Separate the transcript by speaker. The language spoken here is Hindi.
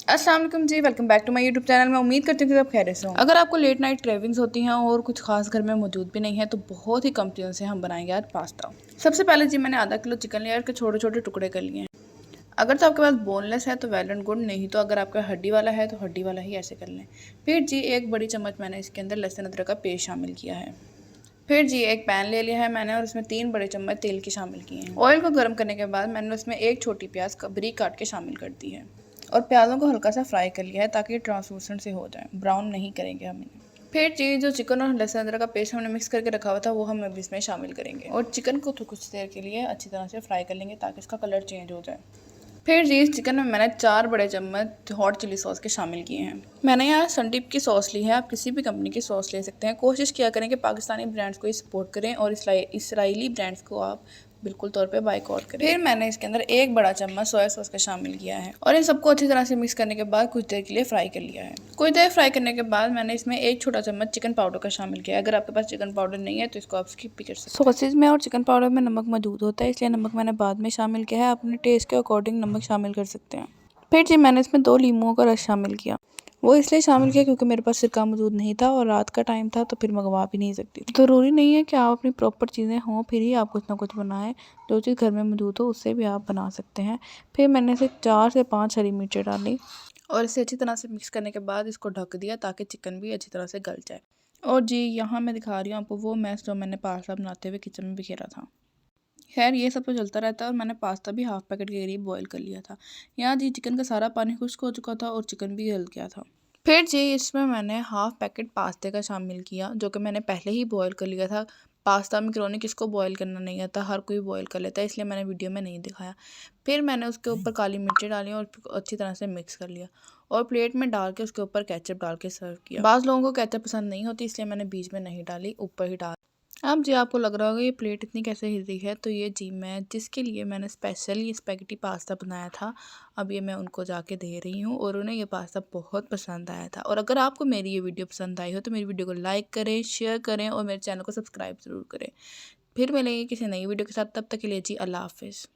Speaker 1: अस्सलाम वालेकुम जी, welcome back to my YouTube channel. मैं उम्मीद करती हूँ कि आप खैरियत से हों। अगर आपको लेट नाइट क्रेविंग्स होती हैं और कुछ खास घर में मौजूद भी नहीं है तो बहुत ही कम चीज़ों से हम बनाएंगे आज पास्ता। सबसे पहले जी मैंने आधा किलो चिकन लिया और इसके छोटे छोटे टुकड़े कर लिए हैं। अगर तो आपके पास बोनलेस है तो वेल एंड गुड, नहीं तो अगर आपका हड्डी वाला है तो हड्डी वाला ही ऐसे कर लें। फिर जी एक बड़ी चम्मच मैंने इसके अंदर लहसुन अदरक का पेस्ट शामिल किया है। फिर जी एक पैन ले लिया है मैंने और उसमें 3 बड़े चम्मच तेल के शामिल किए हैं। ऑयल को गर्म करने के बाद मैंने उसमें एक छोटी प्याज बारीक काट के शामिल कर दी है और प्याज़ों को हल्का सा फ्राई कर लिया है ताकि ट्रांसलूसेंट से हो जाए, ब्राउन नहीं करेंगे हम इन्हें। फिर जी जो चिकन और लहसुन अदरक का पेस्ट हमने मिक्स करके रखा हुआ था वो हम अभी इसमें शामिल करेंगे और चिकन को तो कुछ देर के लिए अच्छी तरह से फ्राई कर लेंगे ताकि इसका कलर चेंज हो जाए। फिर जी इस चिकन में मैंने 4 बड़े चम्मच हॉट चिली सॉस के शामिल किए हैं। मैंने यहाँ सनडिप की सॉस ली है, आप किसी भी कंपनी की सॉस ले सकते हैं। कोशिश किया करें कि पाकिस्तानी ब्रांड्स को ही सपोर्ट करें और इसराइली ब्रांड्स को आप बिल्कुल तौर पे बाइकआउट करें। फिर मैंने इसके अंदर 1 बड़ा चम्मच सोया सॉस का शामिल किया है और इन सबको अच्छी तरह से मिक्स करने के बाद कुछ देर के लिए फ्राई कर लिया है। कुछ देर फ्राई करने के बाद मैंने इसमें 1 छोटा चम्मच चिकन पाउडर का शामिल किया है। अगर आपके पास चिकन पाउडर नहीं है तो इसको आप स्किप भी कर सकते हैं। सॉसेज में और चिकन पाउडर में नमक मौजूद होता है, इसलिए नमक मैंने बाद में शामिल किया है। अपने टेस्ट के अकॉर्डिंग नमक शामिल कर सकते हैं। फिर जी मैंने इसमें 2 लीमुओं का रस शामिल किया। वो इसलिए शामिल किया क्योंकि मेरे पास सिरका मौजूद नहीं था और रात का टाइम था तो फिर मंगवा भी नहीं सकती थी। ज़रूरी नहीं है कि आप अपनी प्रॉपर चीज़ें हों फिर ही आप कुछ ना कुछ बनाएं, जो चीज़ घर में मौजूद हो उससे भी आप बना सकते हैं। फिर मैंने इसे 4 से 5 हरी मिर्चें डाली और इसे अच्छी तरह से मिक्स करने के बाद इसको ढक दिया ताकि चिकन भी अच्छी तरह से गल जाए। और जी यहाँ मैं दिखा रही हूँ आपको वो मैस जो मैंने पास्ता बनाते हुए किचन में बिखेरा था। खैर ये सब तो चलता रहता है और मैंने पास्ता भी हाफ पैकेट के करीब बॉईल कर लिया था। यहाँ जी चिकन का सारा पानी खुश्क हो चुका था और चिकन भी गल गया था। फिर जी इसमें मैंने हाफ पैकेट पास्ते का शामिल किया जो कि मैंने पहले ही बॉईल कर लिया था। पास्ता मैक्रोनी किसको बॉईल करना नहीं आता, हर कोई बॉईल कर लेता है, इसलिए मैंने वीडियो में नहीं दिखाया। फिर मैंने उसके ऊपर काली मिर्चें डाली और अच्छी तरह से मिक्स कर लिया और प्लेट में डाल के उसके ऊपर केचप डाल के सर्व किया। बाज़ लोगों को केचप पसंद नहीं होती इसलिए मैंने बीच में नहीं डाली, ऊपर ही डाल। अब जी आपको लग रहा होगा ये प्लेट इतनी कैसे हिल रही है, तो ये जी मैं जिसके लिए मैंने स्पेशली स्पेगेटी पास्ता बनाया था अब ये मैं उनको जाके दे रही हूँ और उन्हें ये पास्ता बहुत पसंद आया था। और अगर आपको मेरी ये वीडियो पसंद आई हो तो मेरी वीडियो को लाइक करें, शेयर करें और मेरे चैनल को सब्सक्राइब ज़रूर करें। फिर मिलेंगे किसी नई वीडियो के साथ, तब तक के लिए जी अल्लाह हाफिज़।